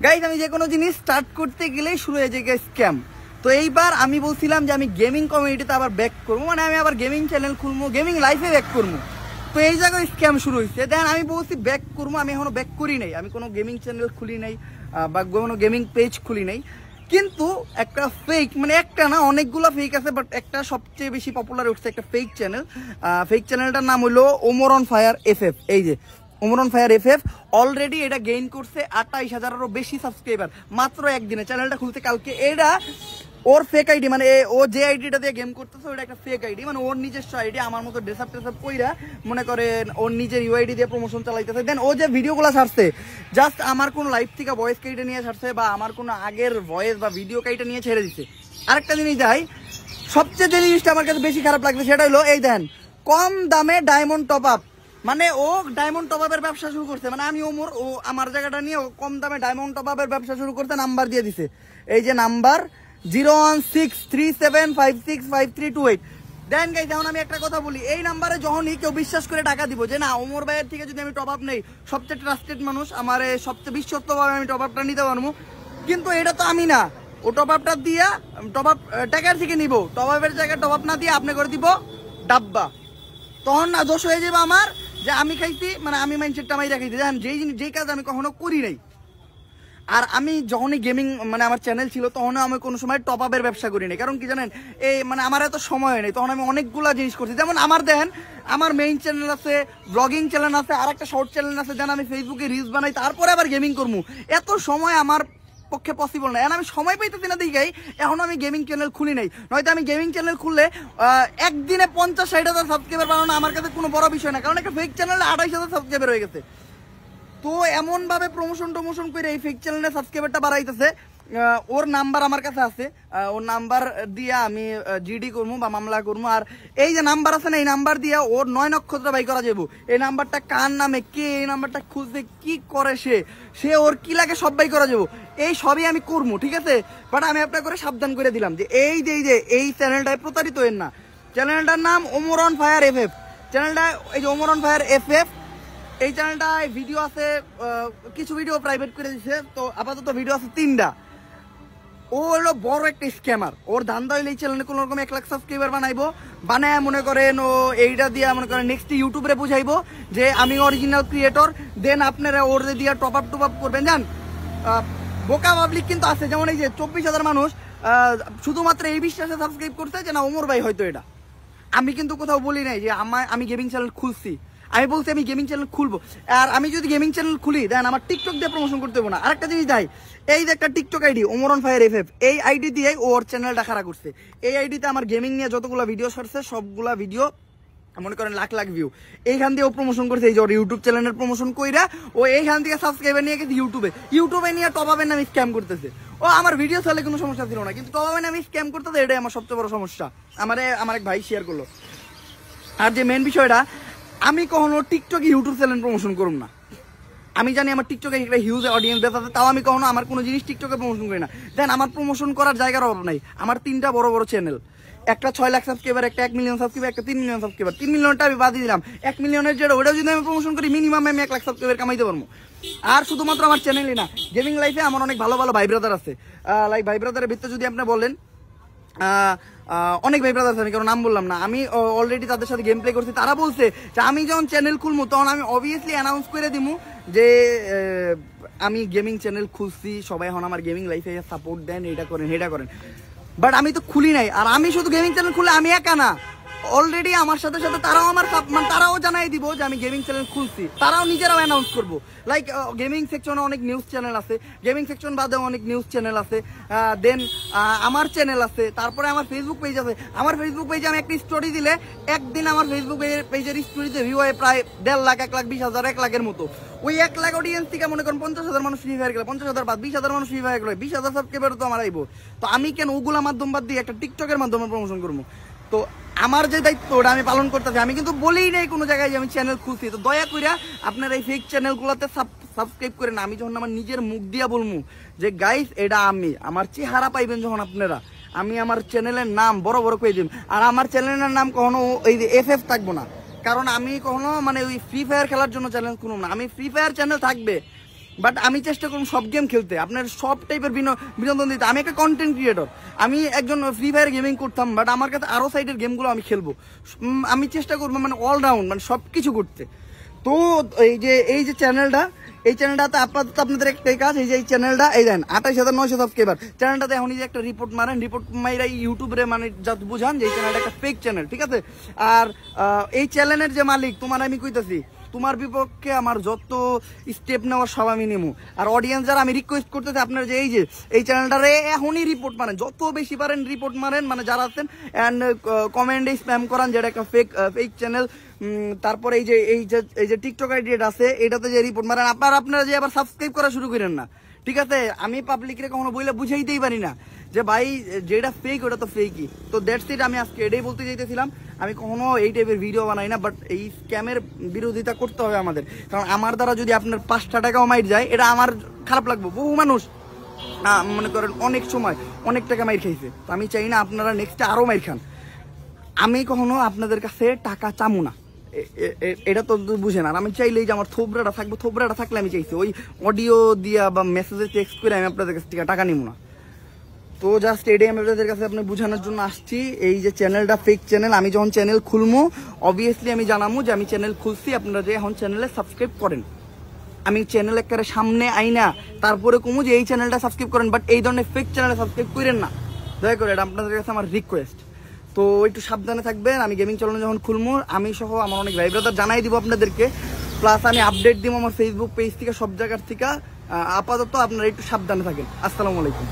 Guys আমি যে কোনো জিনিস স্টার্ট করতে গেলেই শুরু হয়ে যায় স্ক্যাম। তো এইবার আমি বলছিলাম যে আমি গেমিং কমিউনিটিতে আবার ব্যাক করবো, মানে আমি আবার গেমিং চ্যানেল খুলবো, গেমিং লাইফে ব্যাক করবো। তো এই জায়গায় স্ক্যাম শুরু হয়েছে। দেন আমি বলছি ব্যাক করবো, আমি এখনো ব্যাক করি নাই, আমি কোনো গেমিং চ্যানেল খুলি নাই বা কোনো গেমিং পেজ খুলি নাই। কিন্তু একটা ফেক, মানে একটা না অনেকগুলো ফেক আছে, বাট একটা সবচেয়ে বেশি পপুলার উঠছে একটা ফেক চ্যানেল। ফেক চ্যানেলটার নাম হলো ওমর অন ফায়ার FF। এই যে Omar on fire FF already এটা গেইন করছে 28,000-এরও বেশি সাবস্ক্রাইবার মাত্র একদিনে। চ্যানেলটা খুলতে কালকে। এটা ওর ফেক আইডি, মানে ও যে আইডিটা দিয়ে গেম করতেছে ওটা একটা ফেক আইডি, মানে ওর নিজস্ব আইডি। আমার মতো ড্রেসআপ টেসআপ কইরা মনে করেন ওর নিজের ইউআইডি দিয়ে প্রমোশন চালাইতেছে। দেন ও যে ভিডিওগুলো ছাড়ছে জাস্ট আমার কোনো লাইভ থেকে ভয়েস কাইটে নিয়ে ছাড়ছে, বা আমার কোনো আগের ভয়েস বা ভিডিও কাইটে নিয়ে ছেড়ে দিচ্ছে। আরেকটা জিনিস যাই, সবচেয়ে যে জিনিসটা আমার কাছে বেশি খারাপ লাগছে সেটা হলো এই দেন কম দামে ডায়মন্ড টপ আপ। মানে ও ডায়মন্ড টপ আপের ব্যবসা শুরু করছে, মানে আমি ওমর ও আমার জায়গাটা নিয়ে কম দামে ডায়মন্ড টপ আপের ব্যবসা শুরু করতে নাম্বার দিয়ে দিছে। এই যে নাম্বার 01637565328। দেন গাইস এখন আমি একটা কথা বলি, এই নাম্বারে যখনই কেউ বিশ্বাস করে টাকা দিব যে না ওমর ভাইয়ের থেকে যদি আমি টপ আপ নেই, সবচেয়ে ট্রাস্টেড মানুষ, আমার সবচেয়ে বিশ্বস্তভাবে আমি টপ আপটা নিতে পারবো, কিন্তু এটা তো আমি না। ও টপ আপটা দিয়া টপ আপ টাকার থেকে নিব, টপ আপের জায়গায় টপ আপ না দিয়ে আপনি করে দিব ডাব্বা। তখন না দোষ হয়ে যাবে আমার যে আমি খাইছি, মানে আমি মাইন্ডসেটটা আমি রাখাইছি। দেখেন যেই কাজ আমি কখনো করি নাই। আর আমি যখনই গেমিং মানে আমার চ্যানেল ছিল তখনও আমি কোনো সময় টপ আপের ব্যবসা করি নাই। কারণ কি জানেন, এই মানে আমার এত সময় নেই, তখন আমি অনেকগুলা জিনিস করছি। যেমন আমার দেখেন আমার মেইন চ্যানেল আছে, ব্লগিং চ্যানেল আছে, আর একটা শর্ট চ্যানেল আছে। দেন আমি ফেসবুকে রিলস বানাই, তারপরে আবার গেমিং করবো। এত সময় আমার পক্ষে পসিবল না। আমি সময় পাইতেছি না দেখাই এখন আমি গেমিং চ্যানেল খুলি নাই। নয়তো আমি গেমিং চ্যানেল খুললে একদিনে 50-60 হাজার সাবস্ক্রাইবার বানানো আমার কাছে কোনো বড় বিষয় না। কারণ একটা ফেক চ্যানেলে 28,000 সাবস্ক্রাইবার হয়ে গেছে। তো এমন ভাবে প্রমোশন করে এই ফেক চ্যানেলের সাবস্ক্রাইবারটা বাড়াইতেছে। ওর নাম্বার আমার কাছে আছে, ওর নাম্বার দিয়ে আমি জিডি করবো বা মামলা করবো। আর এই যে নাম্বার আছে না, এই নাম্বার দিয়ে ওর 9 নক্ষত্র বাই করা যাবো। এই নাম্বারটা কার নামে, কে এই নাম্বারটা খুঁজতে কি করে, সে ওর কি লাগে সব বাই করা যাবো। এই সবই আমি করবো, ঠিক আছে। বাট আমি আপনার করে সাবধান করে দিলাম যে এই চ্যানেলটায় প্রতারিত হন না। চ্যানেলটার নাম ওমর অন ফায়ার FF। চ্যানেলটা এই যে ওমর অন ফায়ার FF, এই চ্যানেলটায় ভিডিও আছে, কিছু ভিডিও প্রাইভেট করে দিছে। তো আপাতত ভিডিও আছে 3টা। ও হলো বড় একটা স্ক্যামার। ওর ধান্দা হইলে এই চ্যানেলে কোনো রকম 1 লাখ সাবস্ক্রাইবার বানায় মনে করেন ও এইটা দিয়ে মনে করেন নেক্সট ইউটিউবে বুঝাইবো যে আমি অরিজিনাল ক্রিয়েটর। দেন আপনারা ওর দিয়ে টপ আপ করবেন। জান বোকা পাবলিক কিন্তু আছে, যেমন এই যে 24,000 মানুষ শুধুমাত্র এই বিশ্বাসে সাবস্ক্রাইব করতে যে না ওমর ভাই হয়তো এটা। আমি কিন্তু কোথাও বলি নাই যে আমি গেমিং চ্যানেল খুলছি। আমি বলছি আমি গেমিং চ্যানেল খুলবো। আর আমি যদি গেমিং চ্যানেল খুলি দেন আমার টিকটক দিয়ে প্রমোশন করতে হবে না। আরেকটা জিনিস দেয়, এই যে একটা TikTok ID Omar on fire FF, এই আইডি দিয়ে ওর চ্যানেলটা খারাপ করছে। এই আইডিতে আমার গেমিং নিয়ে যতগুলো ভিডিও ছাড়ছে সবগুলা ভিডিও মনে করেন লাখ ভিউ। এইখান দিয়ে ও প্রমোশন করছে। এই যে ওর ইউটিউব চ্যানেলের প্রমোশন কইরা ও এইখান থেকে সাবস্ক্রাইবার নিয়ে গেছে ইউটিউবে নিয়ে টপ আপের নামে স্ক্যাম করতেছে। ও আমার ভিডিও চালে কোনো সমস্যা ছিল না, কিন্তু টপ আপের নামে স্ক্যাম করতেছে, এটাই আমার সবচেয়ে বড় সমস্যা। আমার এক ভাই শেয়ার করলো। আর যে মেন বিষয়টা, আমি কখনো টিকটকে ইউটিউব চ্যানেল প্রমোশন করব না। আমি জানি আমার টিকটকে একটা হিউজ অডিয়েন্স বেস আছে, তাও আমি কখনো আমার কোনো জিনিস টিকটকে প্রমোশন করি না। দেন আমার প্রমোশন করার জায়গার অভাব নাই। আমার 3টা বড় চ্যানেল, একটা 6 লাখ সাবস্ক্রাইবার, একটা 1 মিলিয়ন সাবস্ক্রাইবার, একটা 3 মিলিয়ন সাবস্ক্রাইবার। 3 মিলিয়নটা আমি বাদ দিলাম, 1 মিলিয়নের যেটা ওটাও যদি আমি প্রমোশন করি মিনিমাম আমি 1 লাখ সাবস্ক্রাইবার কামাইতে পারবো। আর শুধুমাত্র আমার চ্যানেলই না, গেমিং লাইফে আমার অনেক ভালো ভাই ব্রাদার আছে। লাইক ভাই ব্রাদারের ভিতরে যদি আপনি বলেন অনেক ভাই ব্রাদার আছে, আমি কারণ নাম বললাম না। আমি অলরেডি তাদের সাথে গেম প্লে করছি। তারা বলছে যে আমি যখন চ্যানেল খুলবো তখন আমি অবভিয়াসলি অ্যানাউন্স করে দিব যে আমি গেমিং চ্যানেল খুলছি, সবাই এখন আমার গেমিং লাইফে সাপোর্ট দেন, এটা করেন। বাট আমি তো খুলি নাই। আর আমি শুধু গেমিং চ্যানেল খুলে আমি একা না, অলরেডি আমার সাথে তারাও জানাই দিব যে আমি গেমিং চ্যানেল খুলছি। তারাও নিজেরাও অ্যানাউন্স করবো। লাইক গেমিং সেকশনে অনেক নিউজ চ্যানেল আছে, গেমিং সেকশন বাদেও অনেক নিউজ চ্যানেল আছে। দেন আমার চ্যানেল আছে, তারপরে আমার ফেসবুক পেজ আছে। আমার ফেসবুক পেজে আমি একটা স্টোরি দিলে একদিন আমার ফেসবুক পেজের স্টোরিতে ভিউ হয় প্রায় 1.5 লাখ, 1,20,000, 1 লাখের মতো। ওই 1 লাখ অডিয়েন্স থেকে মনে করেন 50,000 মানুষ ফ্রি ফায়ার গেলে, 50,000 বাদ 20,000 মানুষ ফ্রি ফায়ার গেলে 20,000 সাবস্ক্রাইবার তো আমার আইবো। তো আমি কেন ওগুলা মাধ্যম বাদ দিয়ে একটা টিকটকের মাধ্যমে প্রমোশন করবো? তো আমার যে দায়িত্ব ওটা আমি পালন করতেছি। আমি কিন্তু বলেই নাই কোনো জায়গায় যে আমি চ্যানেল খুলছি। তো দয়া করে আপনারা এই ফেক চ্যানেলগুলোতে সাবস্ক্রাইব করেন। আমি যখন আমার নিজের মুখ দিয়া বলবো যে গাইস এটা আমি, আমার চেহারা পাইবেন যখন আপনারা, আমি আমার চ্যানেলের নাম বড় করে দিন। আর আমার চ্যানেলের নাম কখনো এই যে FF থাকবো না, কারণ আমি কখনো মানে ওই ফ্রি ফায়ার খেলার জন্য চ্যানেল খুলব না। আমি ফ্রি ফায়ার চ্যানেল থাকবে, বাট আমি চেষ্টা করব সব গেম খেলতে, আপনার সব টাইপের বিনোদন দিতে। আমি একটা কন্টেন্ট ক্রিয়েটর, আমি একজন ফ্রি ফায়ার গেমিং করতাম, বাট আমার কাছে আরও সাইডের গেমগুলো আমি খেলবো। আমি চেষ্টা করবো মানে অলরাউন্ড, মানে সব কিছু করতে। তো এই যে চ্যানেলটা, এই চ্যানেলটাতে আপাতত আপনাদের একটাই কাজ, এই যে এই চ্যানেলটা, এই দেন 28,900 সাবস্ক্রাইবার। চ্যানেলটাতে এখন যে একটা রিপোর্ট মারেন, রিপোর্ট মাইরা ইউটিউবে মানে যা বুঝান যে এই চ্যানেলটা একটা ফেক চ্যানেল, ঠিক আছে? আর এই চ্যানেলের যে মালিক তোমার আমি কইতাছি, তোমার বিপক্ষে আমার যত স্টেপ নেওয়ার সব আমি নেবো। আর অডিয়েন্স যারা, আমি রিকোয়েস্ট করতেছি আপনারা যে এই চ্যানেলটারে এখনই রিপোর্ট মারেন, যত বেশি পারেন রিপোর্ট মারেন, মানে যারা আছেন, অ্যান্ড কমেন্টে স্প্যাম করান যেটা একটা ফেক চ্যানেল। তারপরে এই যে টিকটক আইডি আছে, এটাতে যে রিপোর্ট মারেন। আপনারা যে আবার সাবস্ক্রাইব করা শুরু করেন না, ঠিক আছে? আমি পাবলিকরে কখনো বইলে বুঝাইতেই পারি না যে ভাই যেটা ফেক ওটা তো ফেকই। তো দ্যাটস ইট, আমি আজকে এটাই বলতে চাইতেছিলাম। আমি কখনো এই টাইপের ভিডিও বানাই না, বাট এই স্ক্যামের বিরোধিতা করতে হবে আমাদের। কারণ আমার দ্বারা যদি আপনার 5টা টাকাও মাইর যায়, এটা আমার খারাপ লাগবে। বহু মানুষ মনে করেন অনেক সময় অনেক টাকা মাইর খাইছে, তো আমি চাই না আপনারা নেক্সটে আরও মাইর খান। আমি কখনো আপনাদের কাছে টাকা চামু না, এটা তো বুঝেন। আর আমি চাইলেই যে আমার থোবরাটা থাকবে, থোবরাটা থাকলে আমি চাইছি ওই অডিও দিয়া বা মেসেজে টেক্সট করে আমি আপনাদের কাছ থেকে টাকা নিব না। তো জাস্ট এটাই আমি আপনাদের কাছে আপনি বোঝানোর জন্য আসছি। এই যে চ্যানেলটা ফেক চ্যানেল, আমি যখন চ্যানেল খুলবো অবভিয়াসলি আমি জানাবো যে আমি চ্যানেল খুলছি, আপনারা যে এখন চ্যানেলে সাবস্ক্রাইব করেন। আমি চ্যানেল একেবারে সামনে আইনা তারপরে কমু যে এই চ্যানেলটা সাবস্ক্রাইব করেন, বাট এই ধরনের ফেক চ্যানেলে সাবস্ক্রাইব করেন না, দয়া করে। এটা আপনাদের কাছে আমার রিকোয়েস্ট। তো একটু সাবধানে থাকবেন। আমি গেমিং চ্যানেল যখন খুলবো, আমি সহ আমার অনেক ভাই ব্রাদার জানাই দিব আপনাদেরকে, প্লাস আমি আপডেট দিব আমার ফেসবুক পেজ থেকে, সব জায়গার থেকে। আপাতত আপনারা একটু সাবধানে থাকেন। আসসালামু আলাইকুম।